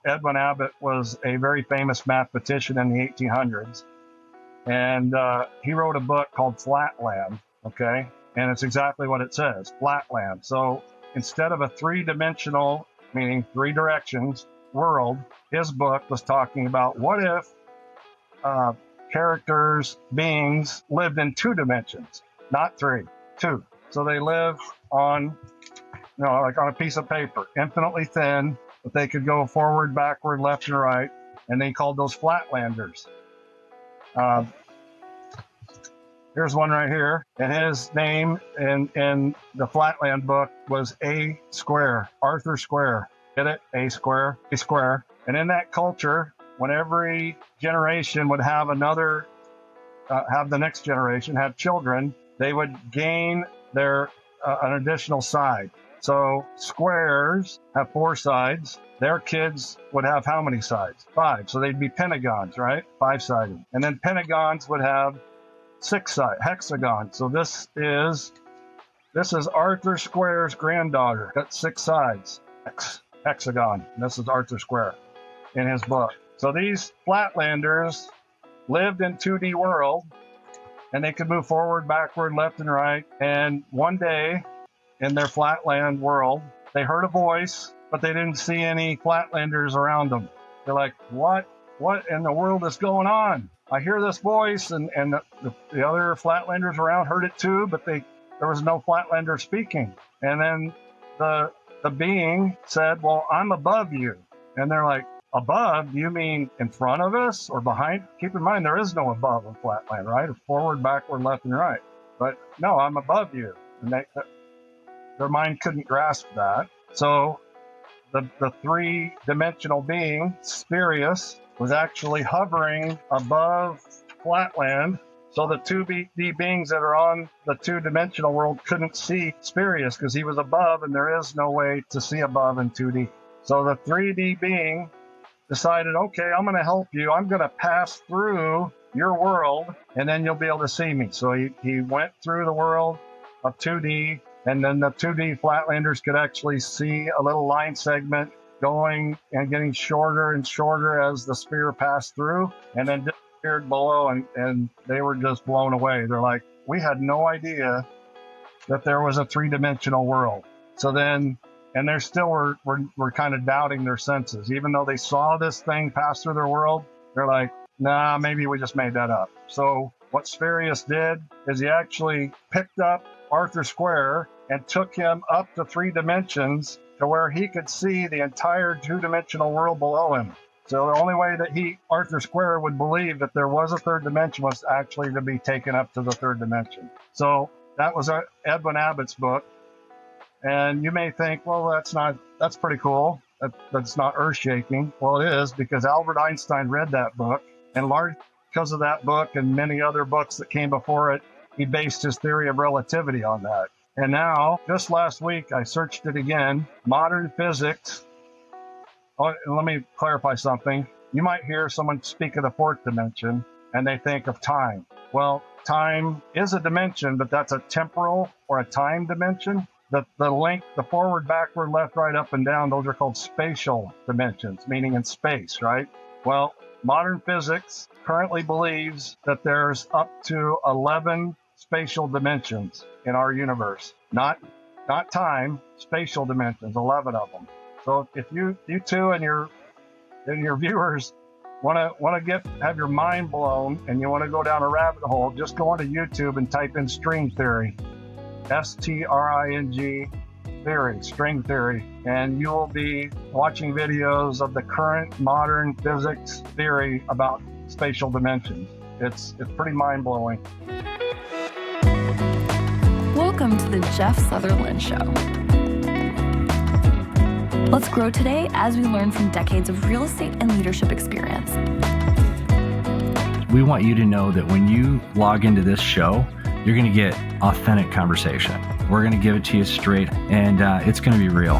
Edwin Abbott was a very famous mathematician in the 1800s. And he wrote a book called Flatland, okay? And it's exactly what it says, Flatland. So instead of a three-dimensional, meaning three directions, world, his book was talking about what if characters, beings lived in two dimensions, not three, two. So they live on, like on a piece of paper, infinitely thin, but they could go forward, backward, left, and right, and they called those Flatlanders. Here's one right here, and his name in the Flatland book was A Square, Arthur Square. Get it? A Square, A Square. And in that culture, when every generation would have another, have the next generation, have children, they would gain their an additional side. So squares have 4 sides. Their kids would have how many sides? 5. So they'd be pentagons, right? 5-sided. And then pentagons would have 6-sided, hexagon. So this is Arthur Square's granddaughter. Got 6 sides, hexagon. And this is Arthur Square in his book. So these Flatlanders lived in 2D world, and they could move forward, backward, left, and right. And one day in their Flatland world, they heard a voice, but they didn't see any Flatlanders around them. They're like, what in the world is going on? I hear this voice, and the other Flatlanders around heard it too, but there was no Flatlander speaking. And then the being said, well, I'm above you. And they're like, above? Do you mean in front of us or behind? Keep in mind, there is no above in Flatland, right? Forward, backward, left, and right. But no, I'm above you. And their mind couldn't grasp that. So the three-dimensional being, Spirius, was actually hovering above Flatland. So the 2D beings that are on the two-dimensional world couldn't see Spirius because he was above, and there is no way to see above in 2D. So the 3D being decided, okay, I'm going to help you. I'm going to pass through your world, and then you'll be able to see me. So he went through the world of 2D, and then the 2D Flatlanders could actually see a little line segment going and getting shorter and shorter as the sphere passed through, and then disappeared below, and they were just blown away. They're like, we had no idea that there was a three-dimensional world. So then, and they still were kind of doubting their senses. Even though they saw this thing pass through their world, they're like, nah, maybe we just made that up. So what Spirius did is he actually picked up Arthur Square and took him up to 3 dimensions to where he could see the entire 2-dimensional world below him. So the only way that Arthur Square would believe that there was a 3rd dimension was actually to be taken up to the 3rd dimension. So that was Edwin Abbott's book. And you may think, well, that's pretty cool. That's not earth-shaking. Well, it is, because Albert Einstein read that book, and largely because of that book and many other books that came before it, he based his theory of relativity on that. And now, just last week, I searched it again. Modern physics. Oh, and let me clarify something. You might hear someone speak of the 4th dimension, and they think of time. Well, time is a dimension, but that's a temporal or a time dimension. The length, the forward, backward, left, right, up, and down, those are called spatial dimensions, meaning in space, right? Well, modern physics currently believes that there's up to 11 spatial dimensions in our universe. Not time, spatial dimensions, 11 of them. So if you two and your viewers want to have your mind blown and you want to go down a rabbit hole, just go onto YouTube and type in string theory. STRING theory, string theory, and you will be watching videos of the current modern physics theory about spatial dimensions. It's pretty mind-blowing. Welcome to the Jeff Sutherland Show. Let's grow today as we learn from decades of real estate and leadership experience. We want you to know that when you log into this show, you're going to get authentic conversation. We're going to give it to you straight, and it's going to be real.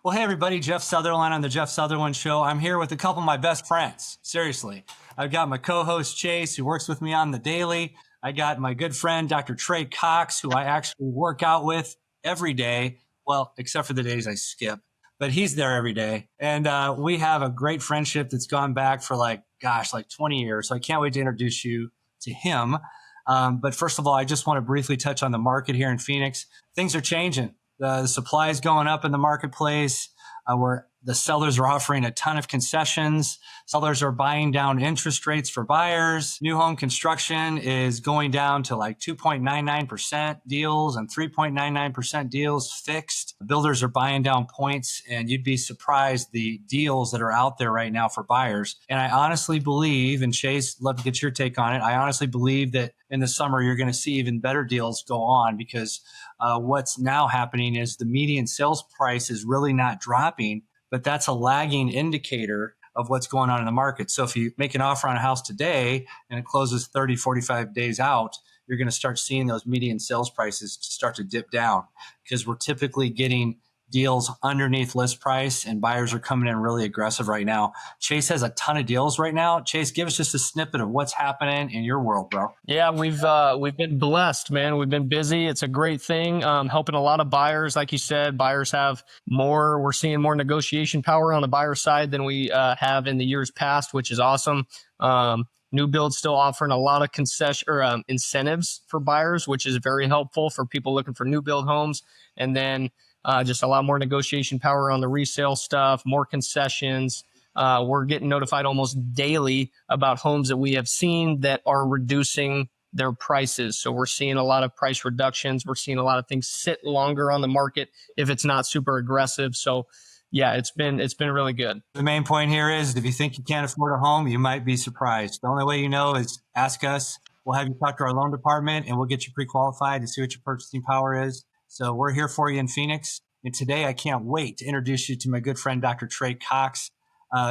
Well, hey, everybody. Jeff Sutherland on the Jeff Sutherland Show. I'm here with a couple of my best friends. Seriously. I've got my co-host, Chase, who works with me on the daily. I got my good friend, Dr. Trey Cox, who I actually work out with every day. Well, except for the days I skip. But he's there every day. And we have a great friendship that's gone back for like 20 years. So I can't wait to introduce you to him. But first of all, I just want to briefly touch on the market here in Phoenix. Things are changing. The supply is going up in the marketplace. Where the sellers are offering a ton of concessions. Sellers are buying down interest rates for buyers. New home construction is going down to like 2.99% deals and 3.99% deals fixed. Builders are buying down points, and you'd be surprised the deals that are out there right now for buyers. And I honestly believe, and Chase, love to get your take on it, I honestly believe that in the summer you're going to see even better deals go on because what's now happening is the median sales price is really not dropping, but that's a lagging indicator of what's going on in the market. So if you make an offer on a house today and it closes 30, 45 days out, you're going to start seeing those median sales prices start to dip down because we're typically getting deals underneath list price and buyers are coming in really aggressive right now. Chase has a ton of deals right now. Chase, give us just a snippet of what's happening in your world, bro. Yeah, we've been blessed, man. We've been busy. It's a great thing. Helping a lot of buyers. Like you said, buyers have more, we're seeing more negotiation power on the buyer side than we have in the years past, which is awesome. New builds still offering a lot of concession or incentives for buyers, which is very helpful for people looking for new build homes. And then just a lot more negotiation power on the resale stuff, more concessions. We're getting notified almost daily about homes that we have seen that are reducing their prices. So we're seeing a lot of price reductions. We're seeing a lot of things sit longer on the market if it's not super aggressive. So yeah, it's been really good. The main point here is if you think you can't afford a home, you might be surprised. The only way you know is ask us. We'll have you talk to our loan department and we'll get you pre-qualified to see what your purchasing power is. So we're here for you in Phoenix. And today I can't wait to introduce you to my good friend, Dr. Trey Cox.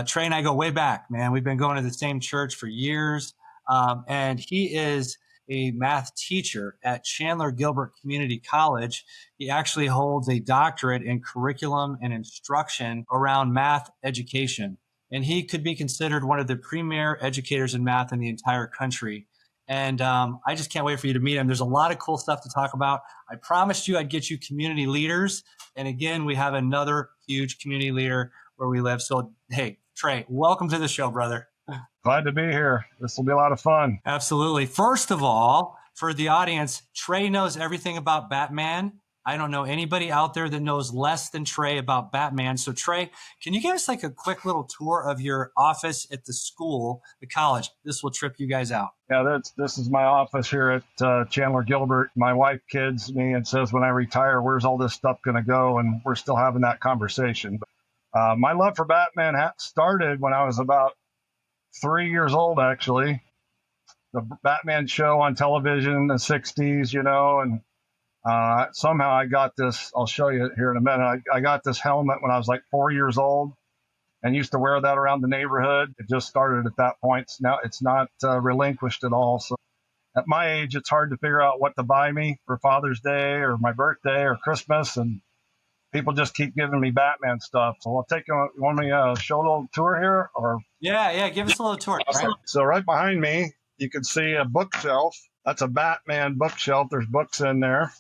Trey and I go way back, man. We've been going to the same church for years. And he is a math teacher at Chandler Gilbert Community College. He actually holds a doctorate in curriculum and instruction around math education. And he could be considered one of the premier educators in math in the entire country. And I just can't wait for you to meet him. There's a lot of cool stuff to talk about. I promised you I'd get you community leaders. And again, we have another huge community leader where we live. So, hey, Trey, welcome to the show, brother. Glad to be here. This will be a lot of fun. Absolutely. First of all, for the audience, Trey knows everything about Batman. I don't know anybody out there that knows less than Trey about Batman. So Trey, can you give us like a quick little tour of your office at the school, the college? This will trip you guys out. Yeah, this is my office here at Chandler Gilbert. My wife kids me and says when I retire, where's all this stuff going to go? And we're still having that conversation. But, my love for Batman started when I was about 3 years old, actually. The Batman show on television in the 60s, you know, and somehow I got this, I'll show you here in a minute. I got this helmet when I was like 4 years old and used to wear that around the neighborhood. It just started at that point. Now it's not relinquished at all. So at my age, it's hard to figure out what to buy me for Father's Day or my birthday or Christmas. And people just keep giving me Batman stuff. So I'll take you. You want me to show a little tour here? Or Yeah, give us a little tour. Right? So right behind me, you can see a bookshelf. That's a Batman bookshelf. There's books in there.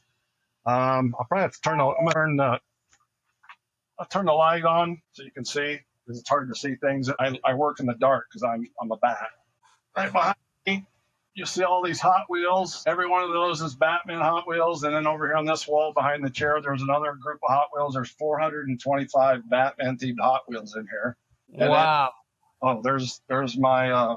I'll probably have to I'll turn the light on so you can see, because it's hard to see things. I work in the dark because I'm a bat. Right behind me, you see all these Hot Wheels. Every one of those is Batman Hot Wheels. And then over here on this wall behind the chair, there's another group of Hot Wheels. There's 425 Batman themed Hot Wheels in here. And Wow. There's my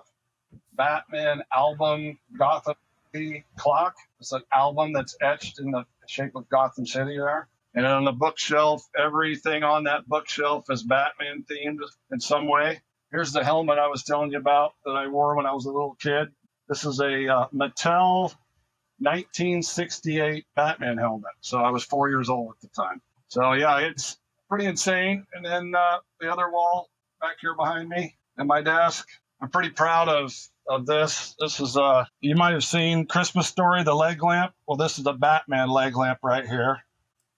Batman album Gotham City clock. It's an album that's etched in the shape of Gotham City there. And on the bookshelf, everything on that bookshelf is Batman themed in some way. Here's the helmet I was telling you about that I wore when I was a little kid. This is a Mattel 1968 Batman helmet. So I was 4 years old at the time. So yeah, it's pretty insane. And then the other wall back here behind me and my desk, I'm pretty proud of this. This is you might have seen Christmas Story, the leg lamp. Well, this is a Batman leg lamp right here.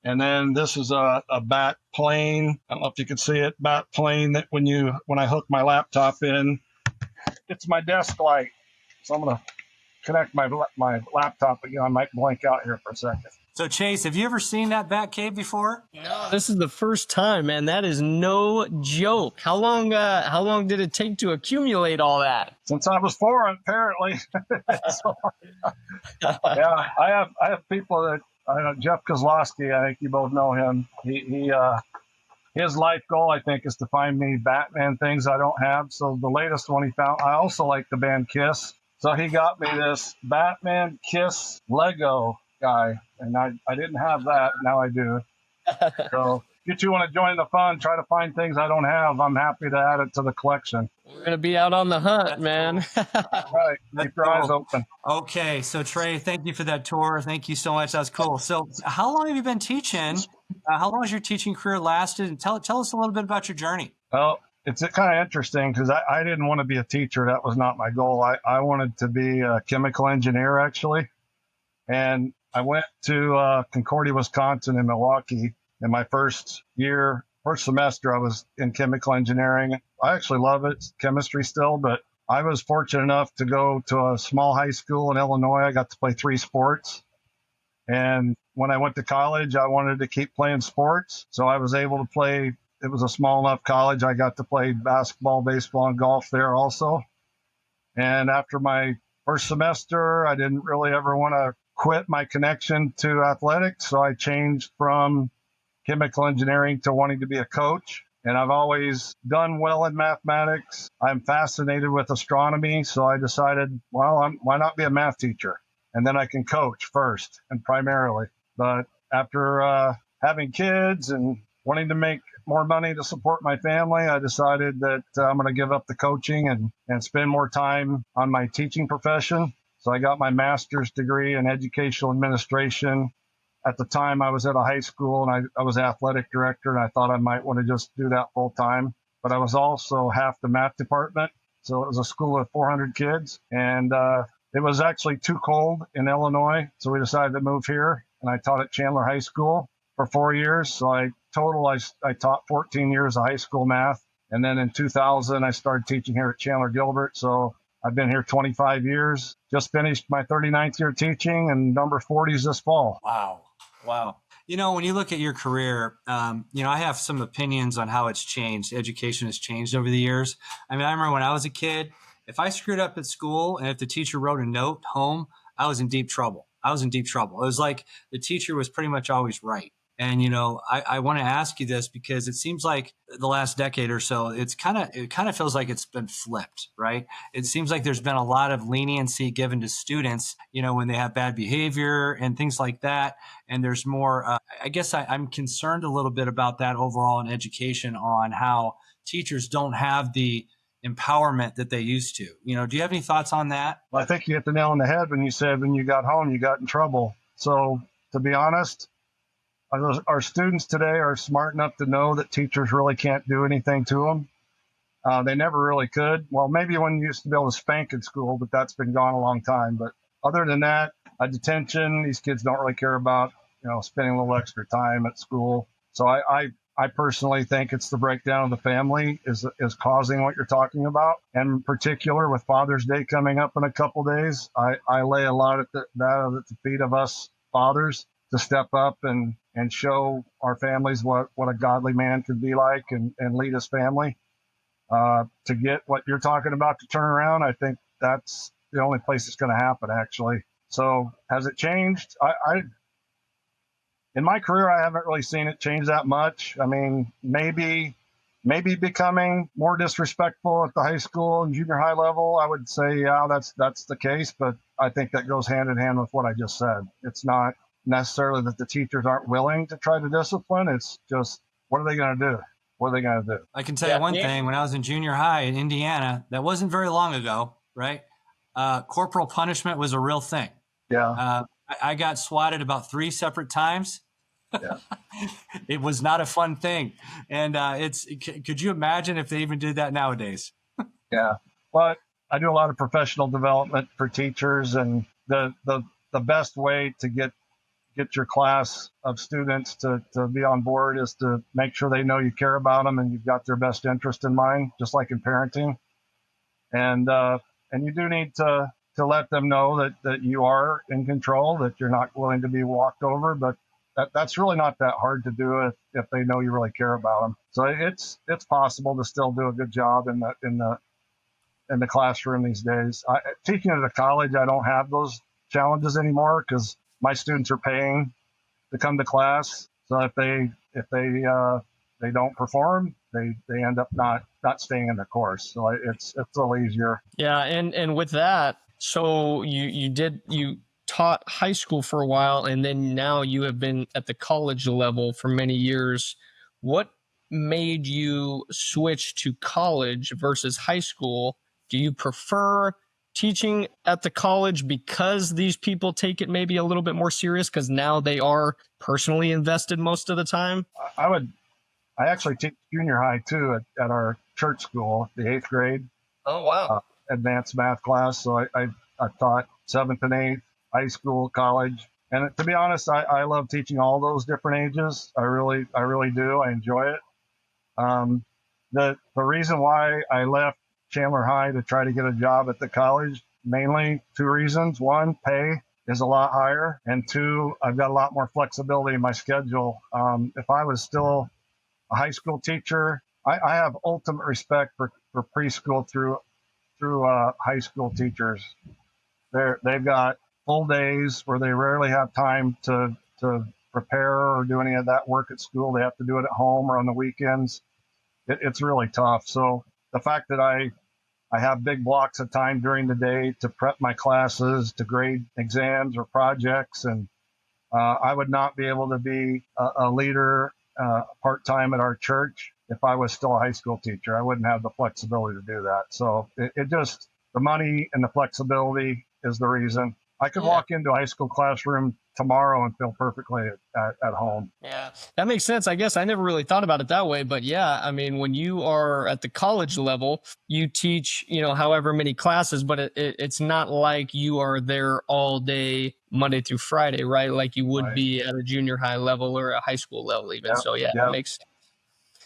And then this is a bat plane. I don't know if you can see it. Bat plane that when I hook my laptop in, it's my desk light. So I'm gonna connect my laptop again. I might blank out here for a second. So Chase, have you ever seen that bat cave before? No, this is the first time, man. That is no joke. How long did it take to accumulate all that? Since I was 4, apparently. So, yeah, I have people that I know. Jeff Kozlowski, I think you both know him. He his life goal, I think, is to find me Batman things I don't have. So the latest one he found. I also like the band Kiss, so he got me this Batman Kiss Lego guy, and I didn't have that. Now I do. So if you want to join the fun, try to find things I don't have, I'm happy to add it to the collection. We're going to be out on the hunt, man. Right. Keep your eyes open. Okay. So Trey, thank you for that tour. Thank you so much. That was cool. So how long have you been teaching? How long has your teaching career lasted? And tell us a little bit about your journey. Well, it's kind of interesting because I didn't want to be a teacher. That was not my goal. I wanted to be a chemical engineer, actually. And I went to Concordia, Wisconsin in Milwaukee. In my first semester, I was in chemical engineering. I actually love it, chemistry still, but I was fortunate enough to go to a small high school in Illinois. I got to play 3 sports. And when I went to college, I wanted to keep playing sports. So I was able to play. It was a small enough college. I got to play basketball, baseball, and golf there also. And after my first semester, I didn't really ever want to quit my connection to athletics. So I changed from chemical engineering to wanting to be a coach. And I've always done well in mathematics. I'm fascinated with astronomy. So I decided, well, why not be a math teacher? And then I can coach first and primarily. But after having kids and wanting to make more money to support my family, I decided that I'm going to give up the coaching and spend more time on my teaching profession. So I got my master's degree in educational administration. At the time, I was at a high school and I was athletic director, and I thought I might want to just do that full time. But I was also half the math department. So it was a school of 400 kids. And it was actually too cold in Illinois. So we decided to move here. And I taught at Chandler High School for 4 years. So I taught 14 years of high school math. And then in 2000, I started teaching here at Chandler Gilbert. So I've been here 25 years, just finished my 39th year teaching, and number 40 is this fall. Wow. You know, when you look at your career, I have some opinions on how it's changed. Education has changed over the years. I mean, I remember when I was a kid, if I screwed up at school and if the teacher wrote a note home, I was in deep trouble. It was like the teacher was pretty much always right. And, I want to ask you this because it seems like the last decade or so, it kind of feels like it's been flipped, right? It seems like there's been a lot of leniency given to students, when they have bad behavior and things like that. And there's more, I guess I'm concerned a little bit about that overall in education on how teachers don't have the empowerment that they used to. Do you have any thoughts on that? Well, I think you hit the nail on the head when you said when you got home, you got in trouble. So to be honest, our students today are smart enough to know that teachers really can't do anything to them. They never really could. Well, maybe when you used to be able to spank in school, but that's been gone a long time. But other than that, a detention, these kids don't really care about, spending a little extra time at school. So I personally think it's the breakdown of the family is causing what you're talking about. And in particular, with Father's Day coming up in a couple days, I lay a lot at the feet of us fathers to step up and show our families what a godly man could be like and lead his family. To get what you're talking about to turn around, I think that's the only place it's going to happen, actually. So has it changed? In my career, I haven't really seen it change that much. I mean, maybe becoming more disrespectful at the high school and junior high level, I would say, yeah, that's the case. But I think that goes hand in hand with what I just said. It's not necessarily that the teachers aren't willing to try to discipline. It's just, what are they going to do? I can tell you one thing. When I was in junior high in Indiana, that wasn't very long ago, right? Corporal punishment was a real thing. Yeah. I got swatted about 3 separate times. Yeah. It was not a fun thing. And could you imagine if they even did that nowadays? Yeah. But I do a lot of professional development for teachers, and the best way to get your class of students to be on board is to make sure they know you care about them and you've got their best interest in mind, just like in parenting. And you do need to to let them know that you are in control, that you're not willing to be walked over. But that's really not that hard to do if they know you really care about them. So it's possible to still do a good job in the classroom these days. Teaching at a college, I don't have those challenges anymore because my students are paying to come to class. So if they don't perform, they end up not staying in the course. So it's a little easier. Yeah, and with that, so you taught high school for a while, and then now you have been at the college level for many years. What made you switch to college versus high school? Do you prefer teaching at the college because these people take it maybe a little bit more serious because now they are personally invested most of the time? I actually teach junior high too at our church school, the 8th grade. Oh, wow. Advanced math class. So I taught 7th and 8th, high school, college. And to be honest, I love teaching all those different ages. I really do. I enjoy it. The reason why I left Chandler High to try to get a job at the college, mainly 2 reasons. 1, pay is a lot higher. And 2, I've got a lot more flexibility in my schedule. If I was still a high school teacher, I have ultimate respect for preschool through high school teachers. They've got full days where they rarely have time to prepare or do any of that work at school. They have to do it at home or on the weekends. It's really tough. So the fact that I have big blocks of time during the day to prep my classes, to grade exams or projects, and I would not be able to be a leader part-time at our church if I was still a high school teacher. I wouldn't have the flexibility to do that. So it just, the money and the flexibility is the reason. I could walk into a high school classroom tomorrow and feel perfectly at home. Yeah, that makes sense. I guess I never really thought about it that way, but yeah, I mean, when you are at the college level, you teach, however many classes, but it's not like you are there all day, Monday through Friday, right? Like you would be at a junior high level or a high school level even. So that makes sense.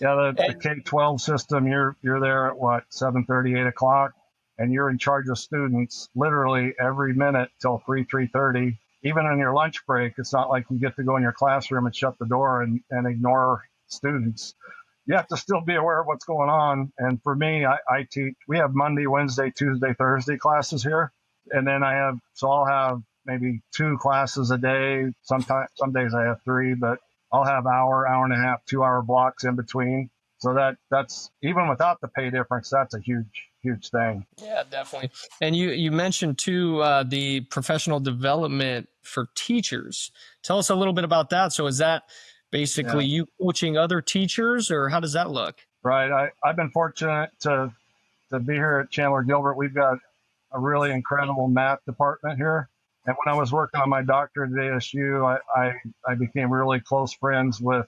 Yeah, the K-12 system, you're there at what, 7:30, 8 o'clock, and you're in charge of students literally every minute till 3:30. Even on your lunch break, it's not like you get to go in your classroom and shut the door and ignore students. You have to still be aware of what's going on. And for me, I teach, we have Monday, Wednesday, Tuesday, Thursday classes here. And then I'll have maybe 2 classes a day. Some days I have 3, but I'll have hour and a half, 2-hour blocks in between. So that's even without the pay difference, that's a huge thing. Yeah, definitely. And you mentioned too the professional development for teachers. Tell us a little bit about that. So is that basically you coaching other teachers, or how does that look? Right. I've been fortunate to be here at Chandler Gilbert. We've got a really incredible math department here. And when I was working on my doctorate at ASU, I became really close friends with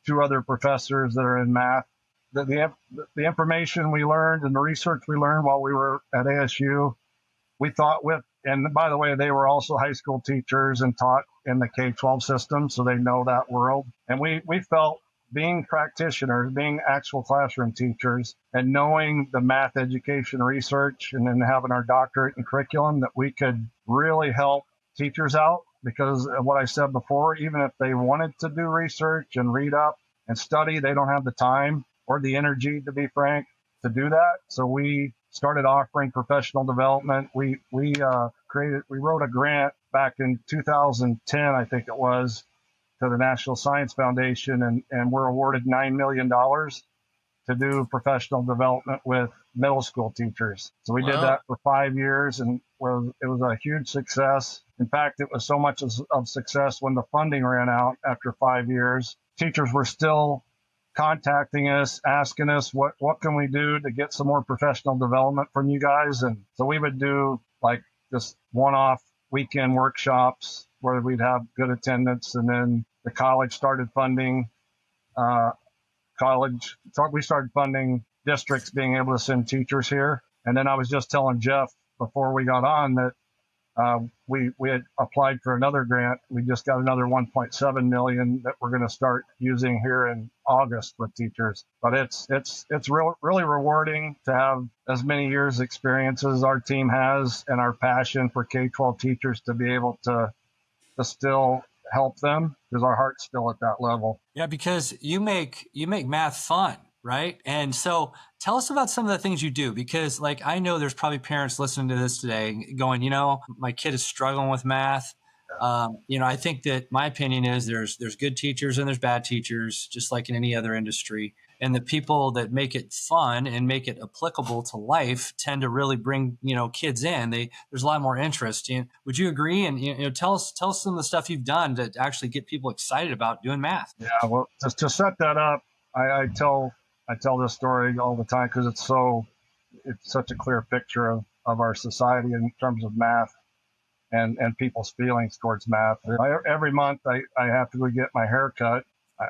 2 other professors that are in math. The information we learned and the research we learned while we were at ASU, we thought with, and by the way, they were also high school teachers and taught in the K-12 system, so they know that world. And we felt, being practitioners, being actual classroom teachers, and knowing the math education research and then having our doctorate in curriculum, that we could really help teachers out. Because of what I said before, even if they wanted to do research and read up and study, they don't have the time or the energy, to be frank, to do that. So we started offering professional development. We wrote a grant back in 2010, I think it was, to the National Science Foundation, and we're awarded $9 million to do professional development with middle school teachers. So we did that for 5 years, and it was a huge success. In fact, it was so much of success when the funding ran out after 5 years. Teachers were still contacting us, asking us, what can we do to get some more professional development from you guys? And so we would do like just one-off weekend workshops where we'd have good attendance. And then the college started funding we started funding districts being able to send teachers here. And then I was just telling Jeff before we got on that We had applied for another grant. We just got another 1.7 million that we're going to start using here in August with teachers. But it's really rewarding to have as many years experience as our team has, and our passion for K-12 teachers to be able to still help them, because our heart's still at that level. Yeah, because you make math fun, right? And so tell us about some of the things you do, because like I know there's probably parents listening to this today going, my kid is struggling with math. I think that my opinion is there's good teachers and there's bad teachers, just like in any other industry. And the people that make it fun and make it applicable to life tend to really bring, kids in. There's a lot more interest. Would you agree? And tell us some of the stuff you've done to actually get people excited about doing math. Yeah, well, just to set that up, I tell this story all the time because it's such a clear picture of our society in terms of math and people's feelings towards math. Every month I have to go get my hair cut.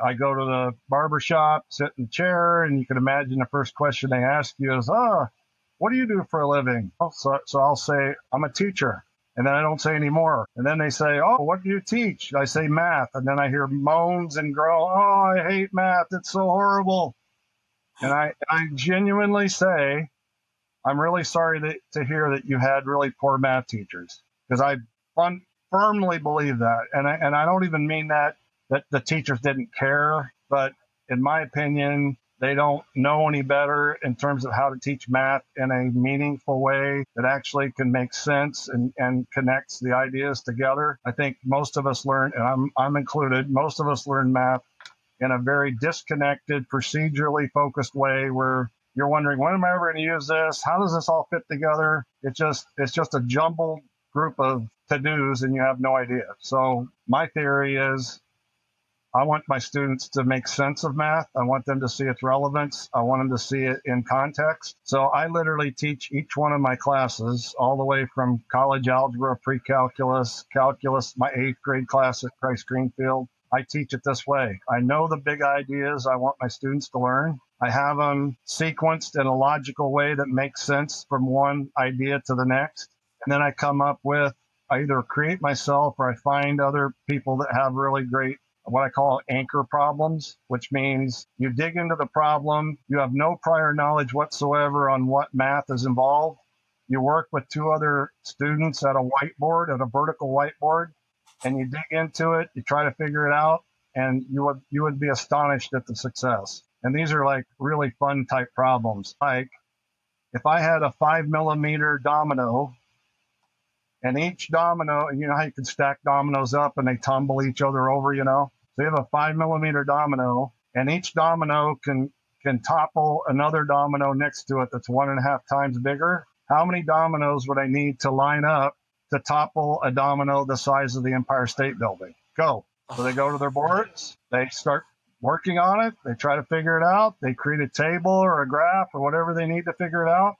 I go to the barber shop, sit in the chair, and you can imagine the first question they ask you is, what do you do for a living? So I'll say, I'm a teacher. And then I don't say any more. And then they say, what do you teach? I say math. And then I hear moans and groan, I hate math. It's so horrible. And I genuinely say, I'm really sorry to hear that you had really poor math teachers, because I firmly believe that. And I don't even mean that the teachers didn't care, but in my opinion, they don't know any better in terms of how to teach math in a meaningful way that actually can make sense and connects the ideas together. I think most of us learn, and I'm included, most of us learn math in a very disconnected, procedurally focused way where you're wondering, when am I ever going to use this? How does this all fit together? It's just a jumbled group of to-dos and you have no idea. So my theory is, I want my students to make sense of math. I want them to see its relevance. I want them to see it in context. So I literally teach each one of my classes all the way from college algebra, pre-calculus, calculus, my 8th grade class at Christ Greenfield. I teach it this way. I know the big ideas I want my students to learn. I have them sequenced in a logical way that makes sense from one idea to the next. And then I come up with, I either create myself or I find other people that have really great, what I call anchor problems, which means you dig into the problem, you have no prior knowledge whatsoever on what math is involved. You work with 2 other students at a whiteboard, at a vertical whiteboard, and you dig into it, you try to figure it out, and you would be astonished at the success. And these are like really fun type problems. Like if I had a 5mm domino, and each domino, you know how you can stack dominoes up and they tumble each other over, So you have a 5mm domino, and each domino can topple another domino next to it that's 1.5 times bigger. How many dominoes would I need to line up to topple a domino the size of the Empire State Building? Go. So they go to their boards, they start working on it, they try to figure it out, they create a table or a graph or whatever they need to figure it out,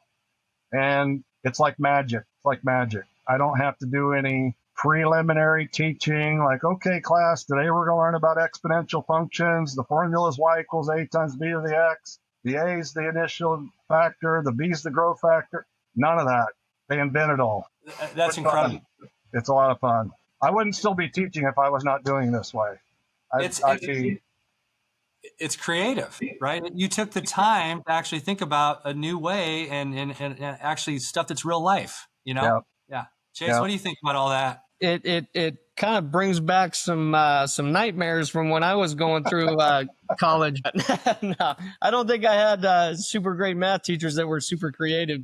and it's like magic. It's like magic. I don't have to do any preliminary teaching like, okay, class, today we're going to learn about exponential functions. The formula is y equals a times b to the x. The a is the initial factor. The b is the growth factor. None of that. They invent it all. That's incredible. It's a lot of fun. I wouldn't still be teaching if I was not doing this way. It's creative, right? You took the time to actually think about a new way and actually stuff that's real life, Yeah. Chase, what do you think about all that? It kind of brings back some nightmares from when I was going through college. No, I don't think I had super great math teachers that were super creative.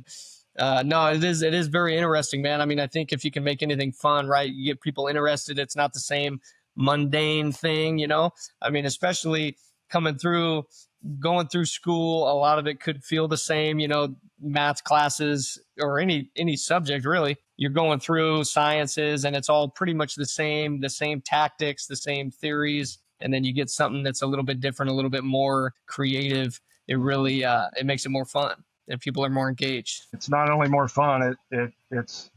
No, it is very interesting, man. I mean, I think if you can make anything fun, right, you get people interested. It's not the same mundane thing, I mean, especially going through school, a lot of it could feel the same, math classes or any subject really. You're going through sciences and it's all pretty much the same tactics, the same theories. And then you get something that's a little bit different, a little bit more creative. It really, it makes it more fun and people are more engaged. It's not only more fun, it's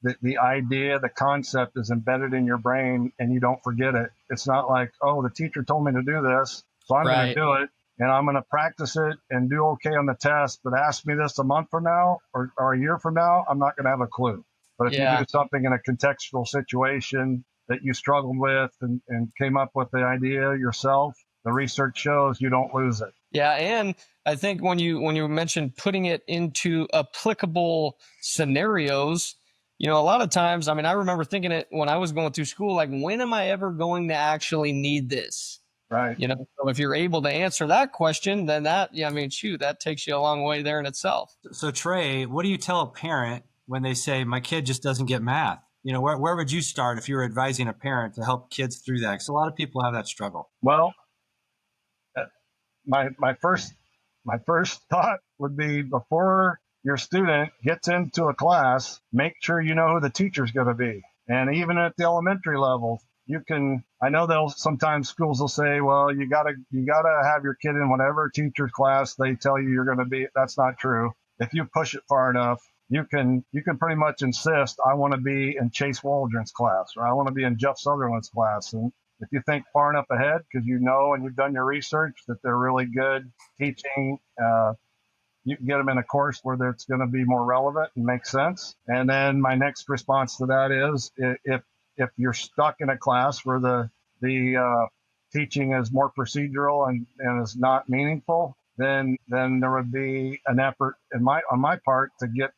the idea, the concept is embedded in your brain and you don't forget it. It's not like, the teacher told me to do this, so I'm going to do it and I'm going to practice it and do okay on the test. But ask me this a month from now or a year from now, I'm not going to have a clue. But if you Yeah. do something in a contextual situation that you struggled with and came up with the idea yourself, the research shows you don't lose it. Yeah, and I think when you mentioned putting it into applicable scenarios, a lot of times, I mean, I remember thinking it when I was going through school, like, when am I ever going to actually need this? Right. So if you're able to answer that question, then that takes you a long way there in itself. So Trey, what do you tell a parent when they say, my kid just doesn't get math? Where would you start if you were advising a parent to help kids through that? Because a lot of people have that struggle. Well, my first thought would be, before your student gets into a class, make sure you know who the teacher's going to be. And even at the elementary level, I know sometimes schools will say, well, you gotta have your kid in whatever teacher's class they tell you you're going to be. That's not true. If you push it far enough, you can pretty much insist, I want to be in Chase Waldron's class, or I want to be in Jeff Sutherland's class. And if you think far enough ahead, because you know and you've done your research that they're really good teaching, you can get them in a course where it's going to be more relevant and make sense. And then my next response to that is, if you're stuck in a class where the teaching is more procedural and is not meaningful, then there would be an effort on my part to get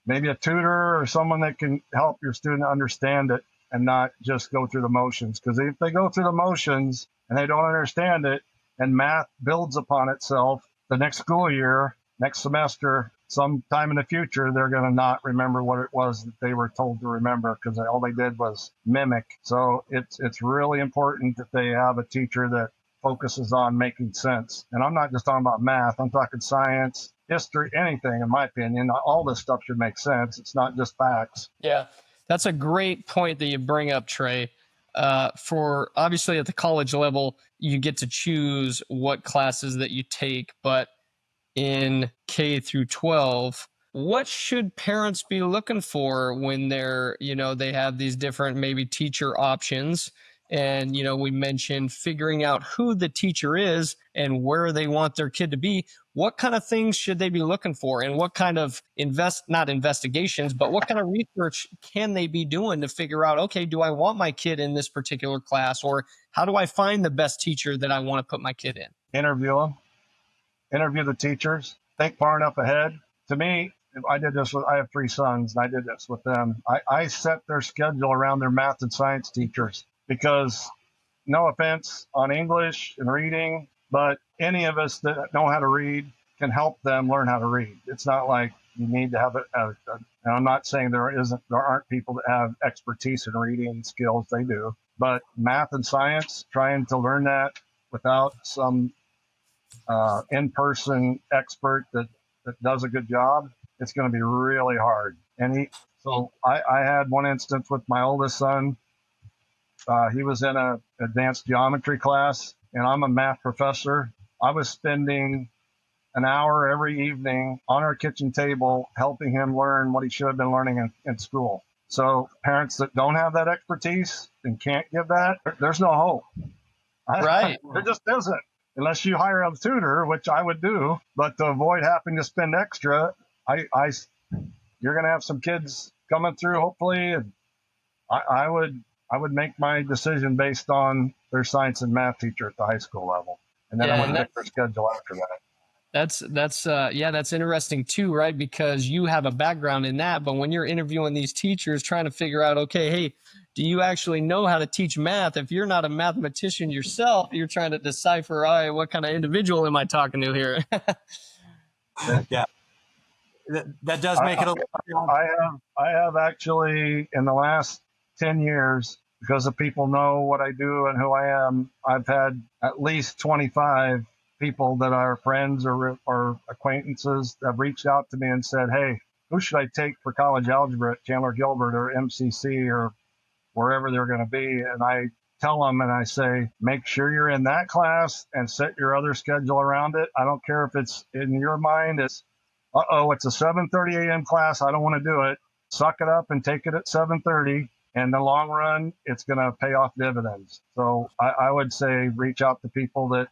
maybe a tutor or someone that can help your student understand it and not just go through the motions. Because if they go through the motions and they don't understand it, and math builds upon itself, the next school year, next semester, sometime in the future, they're going to not remember what it was that they were told to remember, because all they did was mimic. So it's really important that they have a teacher that focuses on making sense. And I'm not just talking about math. I'm talking science, history, anything. In my opinion, all this stuff should make sense. It's not just facts. Yeah, that's a great point that you bring up, Trey. For obviously at the college level, you get to choose what classes that you take, but in K through 12, what should parents be looking for when they have these different maybe teacher options? And, we mentioned figuring out who the teacher is and where they want their kid to be. What kind of things should they be looking for? And what kind of not investigations, but what kind of research can they be doing to figure out, okay, do I want my kid in this particular class? Or how do I find the best teacher that I want to put my kid in? Interview them. Interview the teachers. Think far enough ahead. To me, I have 3 sons, and I did this with them. I set their schedule around their math and science teachers, because, no offense on English and reading, but any of us that know how to read can help them learn how to read. It's not like you need to have and I'm not saying there aren't people that have expertise in reading skills. They do. But math and science, trying to learn that without some in-person expert that does a good job, it's going to be really hard. So I had one instance with my oldest son. He was in an advanced geometry class, and I'm a math professor. I was spending an hour every evening on our kitchen table helping him learn what he should have been learning in school. So parents that don't have that expertise and can't give that, there's no hope. Right. There just isn't. Unless you hire a tutor, which I would do, but to avoid having to spend extra, you're going to have some kids coming through, hopefully, and I would make my decision based on their science and math teacher at the high school level, and then I would pick their schedule after that. That's interesting too, right? Because you have a background in that, but when you're interviewing these teachers, trying to figure out, okay, hey, do you actually know how to teach math? If you're not a mathematician yourself, you're trying to decipher, all right, what kind of individual am I talking to here? Yeah, that does make it a little. I have actually, in the last 10 years, because the people know what I do and who I am, I've had at least 25 people that are friends or acquaintances that have reached out to me and said, hey, who should I take for college algebra at Chandler Gilbert or MCC or wherever they're going to be? And I tell them and I say, make sure you're in that class and set your other schedule around it. I don't care if it's in your mind, it's a 7:30 a.m. class. I don't want to do it. Suck it up and take it at 7:30. In the long run, it's going to pay off dividends. So I would say reach out to people that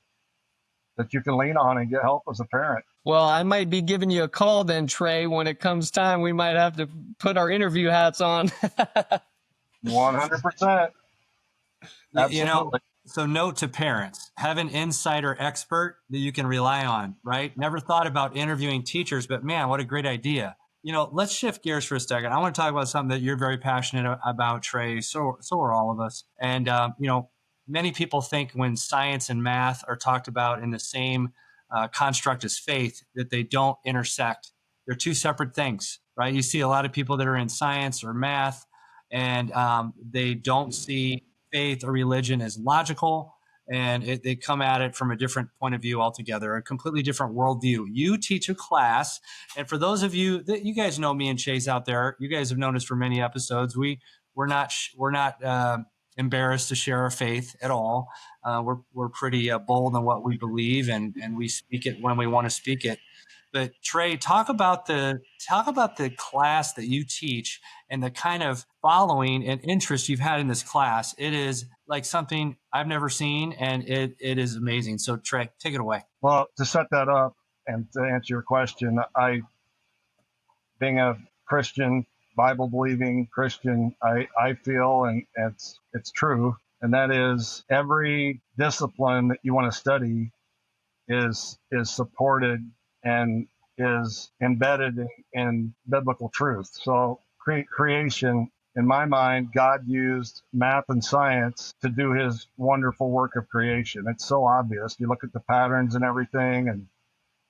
that you can lean on and get help as a parent. Well, I might be giving you a call then, Trey. When it comes time, we might have to put our interview hats on. 100%. Absolutely. So note to parents, have an insider expert that you can rely on, right? Never thought about interviewing teachers, but man, what a great idea. Let's shift gears for a second. I want to talk about something that you're very passionate about, Trey. So are all of us. And, many people think when science and math are talked about in the same construct as faith, that they don't intersect. They're two separate things, right? You see a lot of people that are in science or math, and they don't see faith or religion as logical, and they come at it from a different point of view altogether, a completely different worldview. You teach a class, and for those of you that you guys know me and Chase out there, you guys have known us for many episodes. We're not embarrassed to share our faith at all. We're pretty bold in what we believe, and we speak it when we want to speak it. But Trey, talk about the class that you teach and the kind of following and interest you've had in this class. It is like something I've never seen, and it is amazing. So Trey, take it away. Well, to set that up and to answer your question, being a Christian, Bible-believing Christian, I feel, and it's true, and that is every discipline that you want to study is supported and is embedded in biblical truth. So creation, in my mind, God used math and science to do his wonderful work of creation. It's so obvious. You look at the patterns and everything,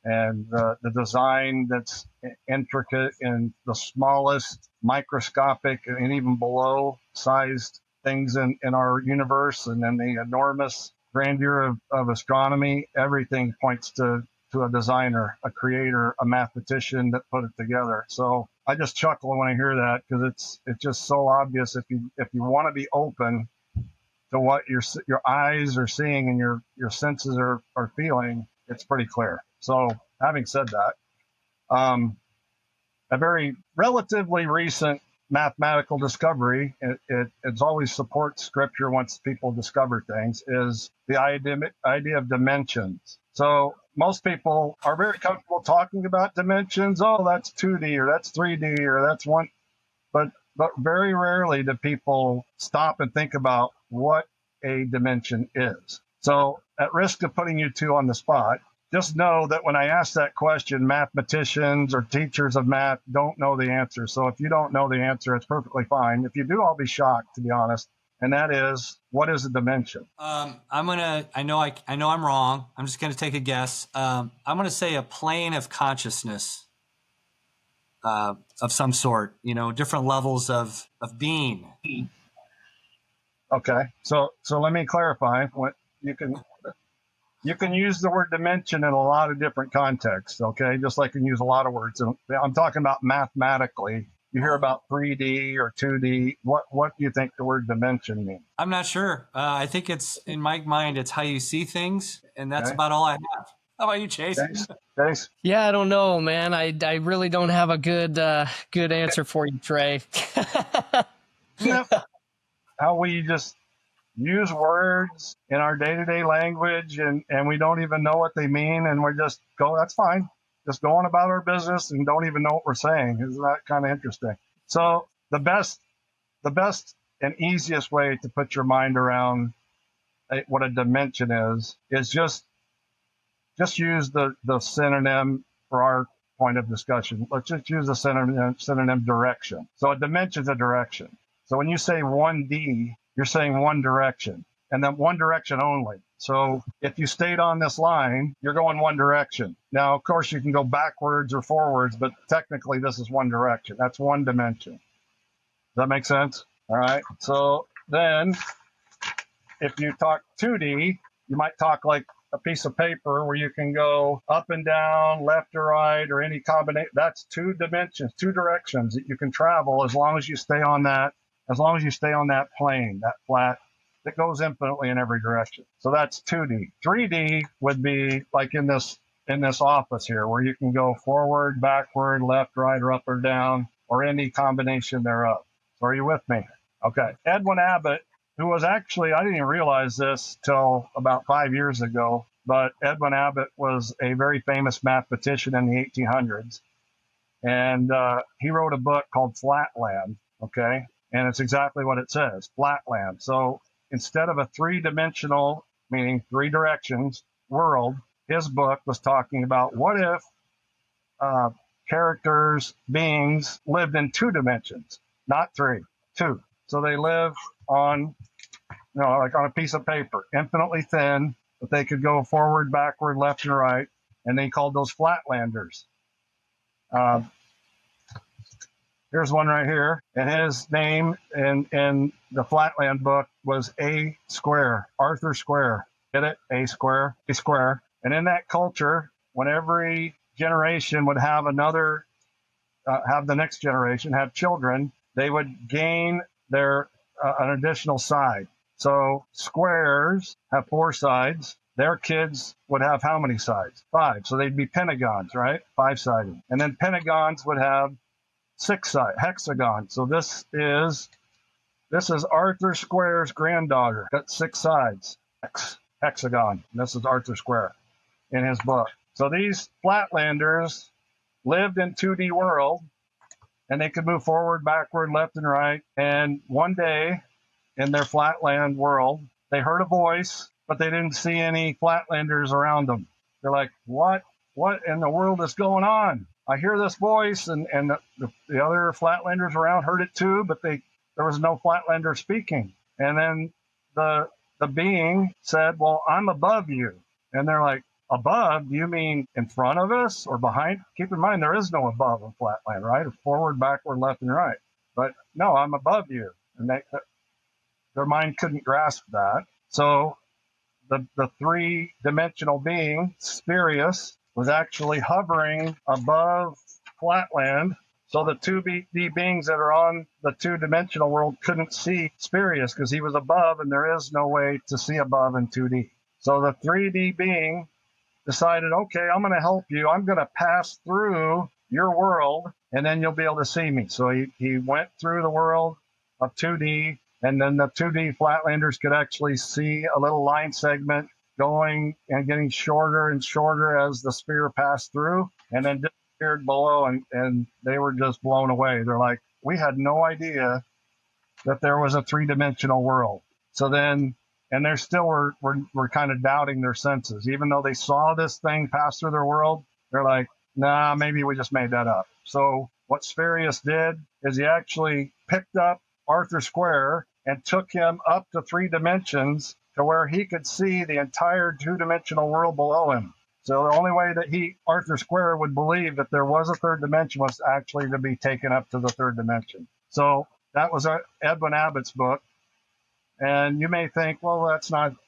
and the design that's intricate in the smallest microscopic and even below sized things in our universe, and then the enormous grandeur of astronomy. Everything points to a designer, a creator, a mathematician that put it together. So I just chuckle when I hear that, because it's just so obvious. If you want to be open to what your eyes are seeing and your senses are feeling, it's pretty clear. So having said that, a very relatively recent mathematical discovery, it's always supports scripture once people discover things, is the idea of dimensions. So most people are very comfortable talking about dimensions. Oh, that's 2D or that's 3D or that's one. But very rarely do people stop and think about what a dimension is. So at risk of putting you two on the spot, just know that when I ask that question, mathematicians or teachers of math don't know the answer. So if you don't know the answer, it's perfectly fine. If you do, I'll be shocked, to be honest. And that is, what is a dimension? I know I'm wrong. I'm just going to take a guess. I'm going to say a plane of consciousness of some sort, different levels of being. Okay. So let me clarify. What you can use the word dimension in a lot of different contexts, okay? Just like you can use a lot of words. I'm talking about mathematically. You hear about 3D or 2D. What do you think the word dimension means? I'm not sure. I think it's, in my mind, it's how you see things, and that's about all I have. How about you, Chase? Chase? Yeah, I don't know, man. I really don't have a good answer for you, Trey. How we just use words in our day-to-day language, and we don't even know what they mean, and we're just that's fine. Just going about our business and don't even know what we're saying. Isn't that kind of interesting? So the best and easiest way to put your mind around what a dimension is just use the synonym for our point of discussion. Let's just use the synonym direction. So a dimension is a direction. So when you say 1D, you're saying one direction, and then one direction only. So if you stayed on this line, you're going one direction. Now, of course, you can go backwards or forwards, but technically this is one direction. That's one dimension. Does that make sense? All right. So then if you talk 2D, you might talk like a piece of paper where you can go up and down, left or right, or any combination. That's two dimensions, two directions that you can travel as long as you stay on that plane, that flat that goes infinitely in every direction. So that's 2D. 3D would be like in this office here, where you can go forward, backward, left, right, or up or down, or any combination thereof. So are you with me? Okay. Edwin Abbott, who was actually, I didn't even realize this till about 5 years ago, but Edwin Abbott was a very famous mathematician in the 1800s. And he wrote a book called Flatland, okay? And it's exactly what it says, flatland. So instead of a three-dimensional, meaning three directions, world, his book was talking about what if characters, beings lived in two dimensions, not three, two. So they live on, like on a piece of paper, infinitely thin, but they could go forward, backward, left, and right. And they called those flatlanders. Here's one right here. And his name in the Flatland book was A Square, Arthur Square. Get it? A Square, A Square. And in that culture, when every generation would have another, have the next generation, have children, they would gain their an additional side. So squares have four sides. Their kids would have how many sides? Five. So they'd be pentagons, right? Five-sided. And then pentagons would have six-sided, hexagon. So this is Arthur Square's granddaughter. Got six sides. Hexagon. And this is Arthur Square in his book. So these flatlanders lived in 2D world, and they could move forward, backward, left, and right. And one day in their flatland world, they heard a voice, but they didn't see any flatlanders around them. They're like, what in the world is going on? I hear this voice, and the other flatlanders around heard it too, but there was no flatlander speaking. And then the being said, well, I'm above you. And they're like, above? Do you mean in front of us or behind? Keep in mind, there is no above in flatland, right? Forward, backward, left, and right. But no, I'm above you. And their mind couldn't grasp that. So the three-dimensional being, Spirius, was actually hovering above flatland. So the 2D beings that are on the two-dimensional world couldn't see Spirius because he was above, and there is no way to see above in 2D. So the 3D being decided, okay, I'm going to help you. I'm going to pass through your world, and then you'll be able to see me. So he went through the world of 2D, and then the 2D flatlanders could actually see a little line segment going and getting shorter and shorter as the sphere passed through, and then disappeared below, and they were just blown away. They're like, we had no idea that there was a three-dimensional world. So then, and they still were kind of doubting their senses. Even though they saw this thing pass through their world, they're like, nah, maybe we just made that up. So what Spirius did is he actually picked up Arthur Square and took him up to 3 dimensions to where he could see the entire two-dimensional world below him. So the only way that Arthur Square would believe that there was a third dimension was actually to be taken up to the third dimension. So that was Edwin Abbott's book. And you may think, well,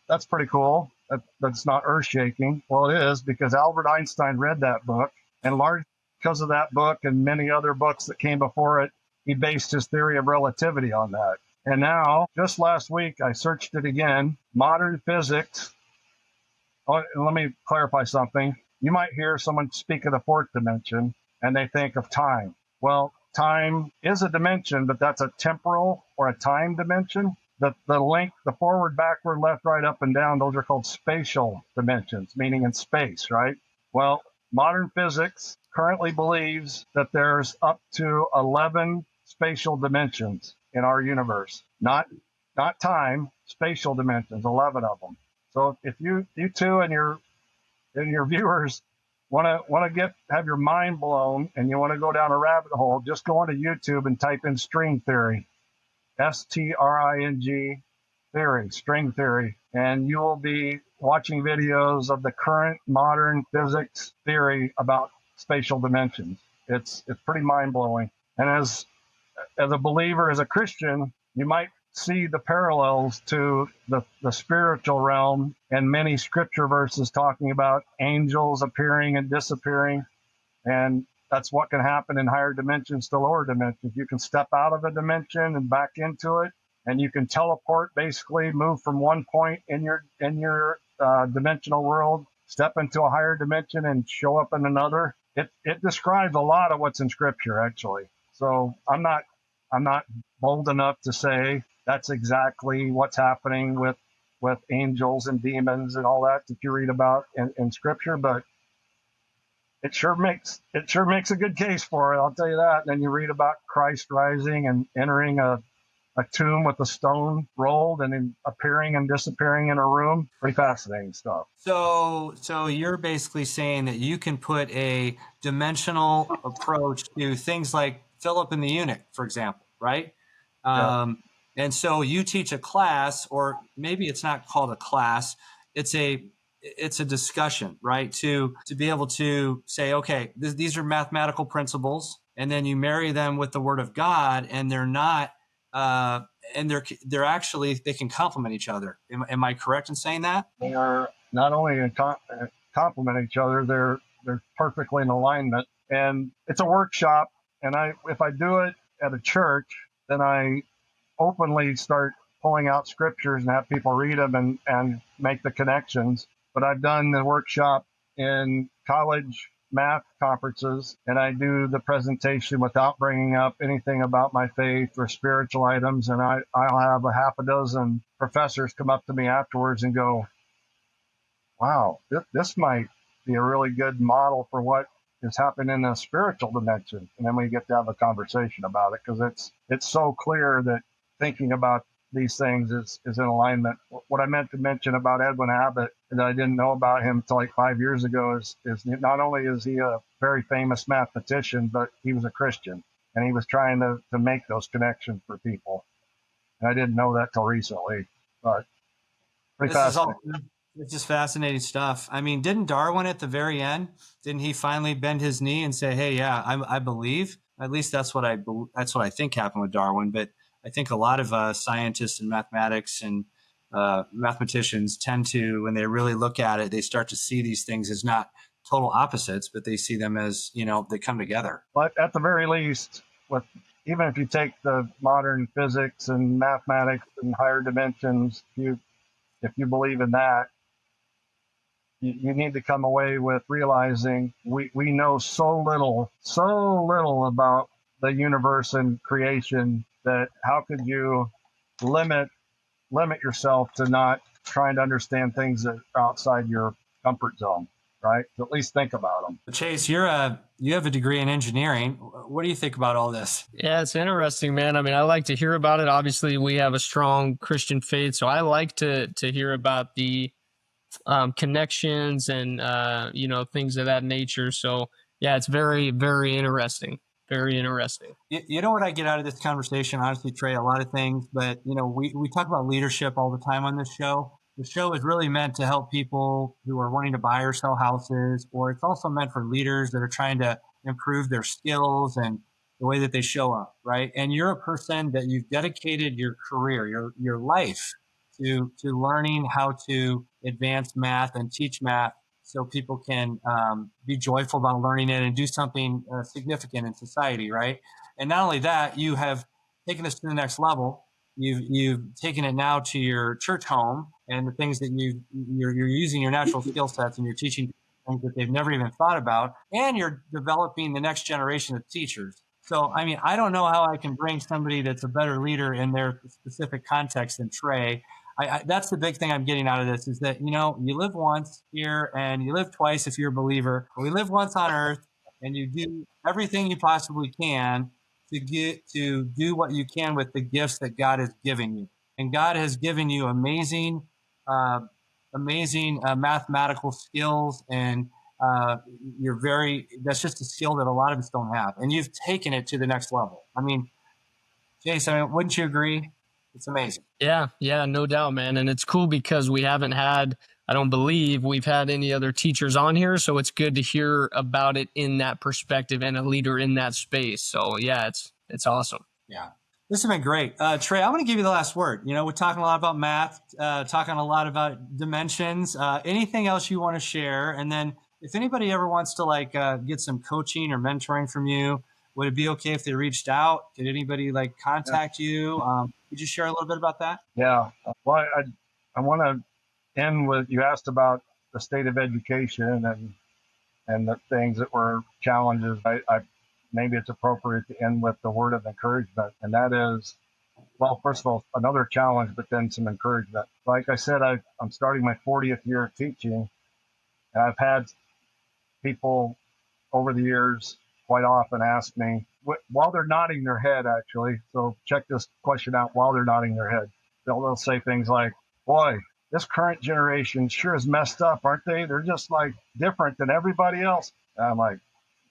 that's pretty cool. That's not earth-shaking. Well, it is, because Albert Einstein read that book, and largely because of that book and many other books that came before it, he based his theory of relativity on that. And now, just last week, I searched it again. Modern physics. Oh, let me clarify something. You might hear someone speak of the fourth dimension, and they think of time. Well, time is a dimension, but that's a temporal or a time dimension. The length, the forward, backward, left, right, up, and down, those are called spatial dimensions, meaning in space, right? Well, modern physics currently believes that there's up to 11 spatial dimensions in our universe. Not time, spatial dimensions, 11 of them. So if you two and your viewers want to have your mind blown and you want to go down a rabbit hole, just go onto YouTube and type in string theory, STRING theory, string theory, and you will be watching videos of the current modern physics theory about spatial dimensions. It's pretty mind blowing. And as a believer, as a Christian, you might see the parallels to the spiritual realm and many scripture verses talking about angels appearing and disappearing. And that's what can happen in higher dimensions to lower dimensions. You can step out of a dimension and back into it, and you can teleport, basically move from one point in your dimensional world, step into a higher dimension and show up in another. It describes a lot of what's in scripture, actually. So I'm not bold enough to say that's exactly what's happening with with angels and demons and all that you read about in Scripture, but it sure makes a good case for it. I'll tell you that. And then you read about Christ rising and entering a tomb with a stone rolled and then appearing and disappearing in a room. Pretty fascinating stuff. So you're basically saying that you can put a dimensional approach to things like Philip and the eunuch, for example, right? Yeah. And so you teach a class, or maybe it's not called a class. It's a discussion, right? To be able to say, okay, these are mathematical principles, and then you marry them with the Word of God, and they're not. And they're actually, they can complement each other. Am I correct in saying that? They are not only complement each other, they're perfectly in alignment. And it's a workshop. And if I do it at a church, then I openly start pulling out scriptures and have people read them and make the connections. But I've done the workshop in college math conferences, and I do the presentation without bringing up anything about my faith or spiritual items. And I'll have a half a dozen professors come up to me afterwards and go, wow, this might be a really good model for what is happening in a spiritual dimension. And then we get to have a conversation about it, because it's so clear that thinking about these things is in alignment. What I meant to mention about Edwin Abbott that I didn't know about him until like 5 years ago is not only is he a very famous mathematician, but he was a Christian, and he was trying to make those connections for people. And I didn't know that till recently, but pretty fascinating. It's just fascinating stuff. I mean, didn't Darwin at the very end, didn't he finally bend his knee and say, hey, yeah, I believe? At least that's what I think happened with Darwin. But I think a lot of scientists and mathematics and mathematicians tend to, when they really look at it, they start to see these things as not total opposites, but they see them as, they come together. But at the very least, even if you take the modern physics and mathematics and higher dimensions, if you believe in that, you need to come away with realizing we know so little about the universe and creation, that how could you limit yourself to not trying to understand things that are outside your comfort zone, right? So at least think about them. Chase, you have a degree in engineering. What do you think about all this? Yeah, it's interesting, man. I mean, I like to hear about it. Obviously, we have a strong Christian faith, so I like to hear about the connections and things of that nature. So yeah, it's very, very interesting. Very interesting. You know what I get out of this conversation, honestly, Trey, a lot of things, but we talk about leadership all the time on this show. The show is really meant to help people who are wanting to buy or sell houses, or it's also meant for leaders that are trying to improve their skills and the way that they show up, right? And you're a person that you've dedicated your career, your life to learning how to advance math and teach math, so people can be joyful about learning it and do something significant in society, right? And not only that, you have taken this to the next level. You've taken it now to your church home, and the things that you're using your natural skill sets, and you're teaching things that they've never even thought about, and you're developing the next generation of teachers. So, I mean, I don't know how I can bring somebody that's a better leader in their specific context than Trey. That's the big thing I'm getting out of this, is that, you live once here and you live twice if you're a believer. We live once on earth, and you do everything you possibly can to do what you can with the gifts that God has given you. And God has given you amazing mathematical skills, and that's just a skill that a lot of us don't have. And you've taken it to the next level. I mean, Jason, wouldn't you agree? It's amazing. Yeah, no doubt, man. And it's cool because I don't believe we've had any other teachers on here. So it's good to hear about it in that perspective and a leader in that space. So yeah, it's awesome. Yeah. This has been great. Trey, I'm going to give you the last word. We're talking a lot about math, talking a lot about dimensions. Anything else you want to share? And then if anybody ever wants to get some coaching or mentoring from you, would it be okay if they reached out? Did anybody contact you? Could you share a little bit about that? Yeah. Well, I want to end with, you asked about the state of education and the things that were challenges. Maybe it's appropriate to end with the word of encouragement, and that is, Well, first of all, another challenge, but then some encouragement. Like I said, I'm starting my 40th year of teaching, and I've had people over the years quite often ask me, while they're nodding their head, actually. So check this question out while they're nodding their head. They'll say things like, boy, this current generation sure is messed up, aren't they? They're just like different than everybody else. And I'm like,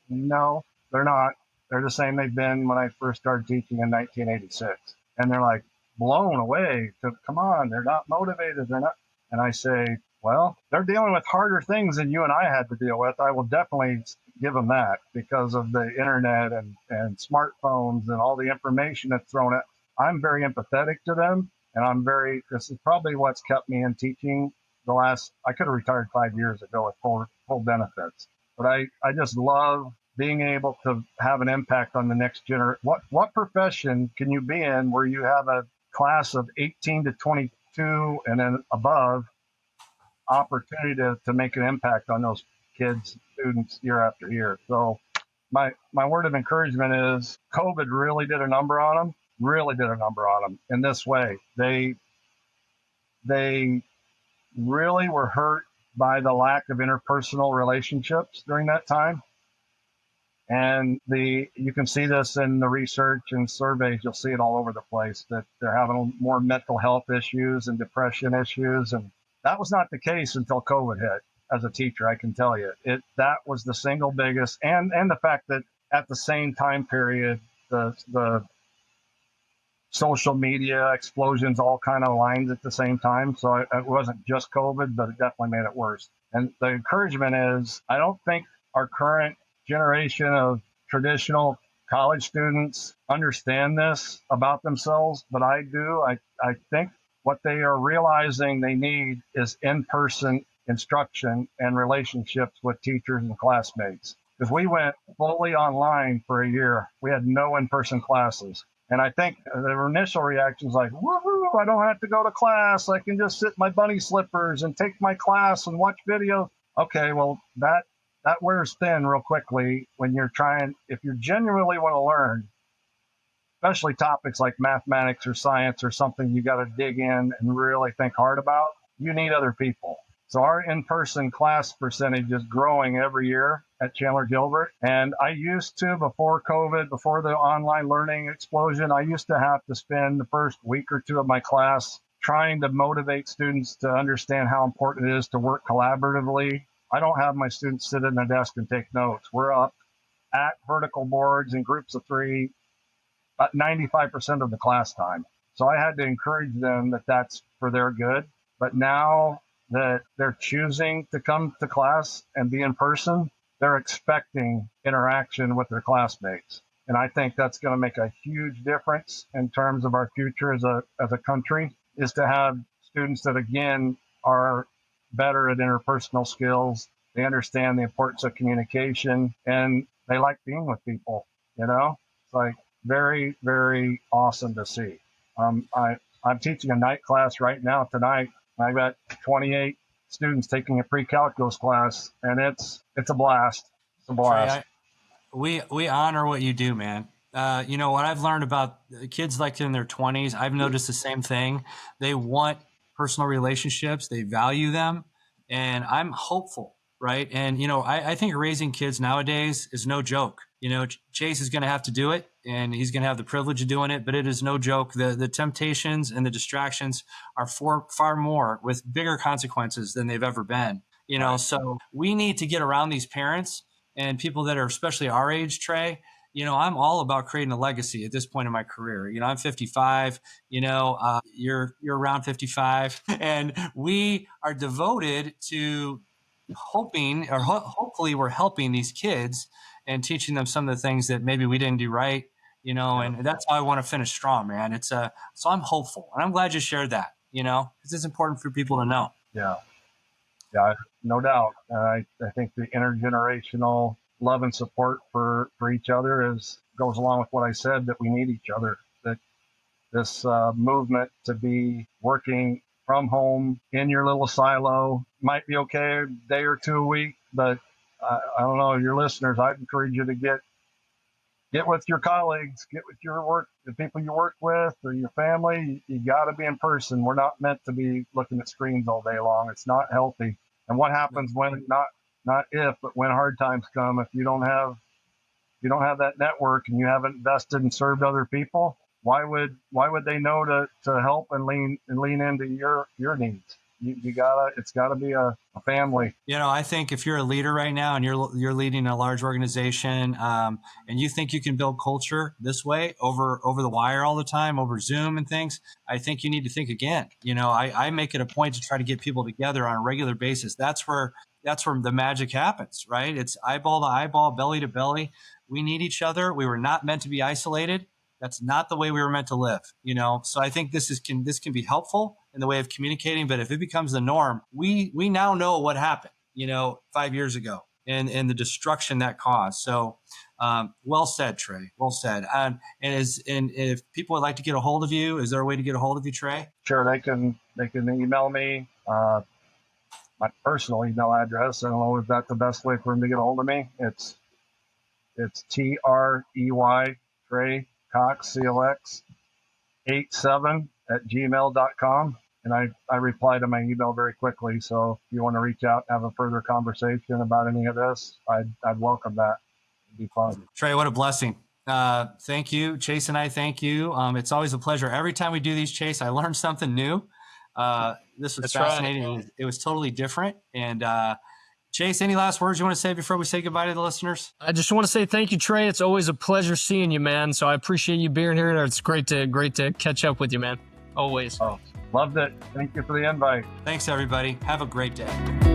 no, they're not. They're the same they've been when I first started teaching in 1986. And they're like blown away. Come on, they're not motivated. They're not. And I say, well, they're dealing with harder things than you and I had to deal with. I will definitely give them that because of the internet and smartphones and all the information that's thrown at. I'm very empathetic to them. And this is probably what's kept me in teaching I could have retired 5 years ago with full benefits. But I just love being able to have an impact on the next generation. What profession can you be in where you have a class of 18 to 22 and then above opportunity to make an impact on those kids, students year after year? So my word of encouragement is COVID really did a number on them in this way. They really were hurt by the lack of interpersonal relationships during that time. And you can see this in the research and surveys. You'll see it all over the place that they're having more mental health issues and depression issues. And that was not the case until COVID hit. As a teacher, I can tell you that was the single biggest, and the fact that at the same time period, the social media explosions all kind of aligned at the same time. So it wasn't just COVID, but it definitely made it worse. And the encouragement is, I don't think our current generation of traditional college students understand this about themselves, but I do. I think what they are realizing they need is in-person instruction and relationships with teachers and classmates. Because we went fully online for a year. We had no in-person classes. And I think the initial reaction is like, woohoo, I don't have to go to class. I can just sit in my bunny slippers and take my class and watch videos. Okay, well, that wears thin real quickly when if you genuinely want to learn, especially topics like mathematics or science or something you got to dig in and really think hard about, you need other people. So our in-person class percentage is growing every year at Chandler Gilbert. And I used to, before COVID, before the online learning explosion, I used to have to spend the first week or two of my class trying to motivate students to understand how important it is to work collaboratively. I don't have my students sit at a desk and take notes. We're up at vertical boards in groups of 3, about 95% of the class time. So I had to encourage them that that's for their good. But now that they're choosing to come to class and be in person, they're expecting interaction with their classmates. And I think that's going to make a huge difference in terms of our future as a country, is to have students that, again, are better at interpersonal skills. They understand the importance of communication, and they like being with people. It's like very, very awesome to see. I'm teaching a night class right now tonight. I've got 28 students taking a pre-calculus class, and it's a blast. It's a blast. Trey, we honor what you do, man. What I've learned about kids like in their 20s, I've noticed the same thing. They want personal relationships. They value them. And I'm hopeful, right? And, I think raising kids nowadays is no joke. Chase is going to have to do it, and he's going to have the privilege of doing it, but it is no joke. The temptations and the distractions are far more with bigger consequences than they've ever been. So we need to get around these parents and people that are especially our age, Trey. I'm all about creating a legacy at this point in my career. I'm 55, you're around 55, and we are devoted to hopefully we're helping these kids and teaching them some of the things that maybe we didn't do right, and that's how I want to finish strong, man. So I'm hopeful, and I'm glad you shared that, because it's important for people to know. Yeah, no doubt. I think the intergenerational love and support for each other goes along with what I said, that we need each other, that this movement to be working from home in your little silo might be okay a day or two a week, but I don't know, your listeners, I'd encourage you to get Get with your colleagues, get with your work, the people you work with or your family. You got to be in person. We're not meant to be looking at screens all day long. It's not healthy. And what happens when, not if, but when hard times come, if you don't have that network and you haven't invested and served other people, why would they know to help and lean into your needs? It's gotta be a family. I think if you're a leader right now and you're leading a large organization, and you think you can build culture this way over the wire all the time, over Zoom and things, I think you need to think again. I make it a point to try to get people together on a regular basis. That's where the magic happens, right? It's eyeball to eyeball, belly to belly. We need each other. We were not meant to be isolated. That's not the way we were meant to live, So I think this can be helpful in the way of communicating. But if it becomes the norm, we now know what happened, 5 years ago and the destruction that caused. So, well said, Trey. Well said. And if people would like to get a hold of you, is there a way to get a hold of you, Trey? Sure, they can email me. My personal email address. I don't know if that's the best way for them to get a hold of me. It's Trey Trey Cox, COX 87@gmail.com. And I reply to my email very quickly. So if you want to reach out and have a further conversation about any of this, I'd welcome that. It'd be fun. Trey, what a blessing. Thank you. Chase and I thank you. It's always a pleasure. Every time we do these, Chase, I learn something new. This was That's fascinating. right. It was totally different. And Chase, any last words you want to say before we say goodbye to the listeners? I just want to say thank you, Trey. It's always a pleasure seeing you, man. So I appreciate you being here. It's great to catch up with you, man. Always. Oh, loved it. Thank you for the invite. Thanks, everybody. Have a great day.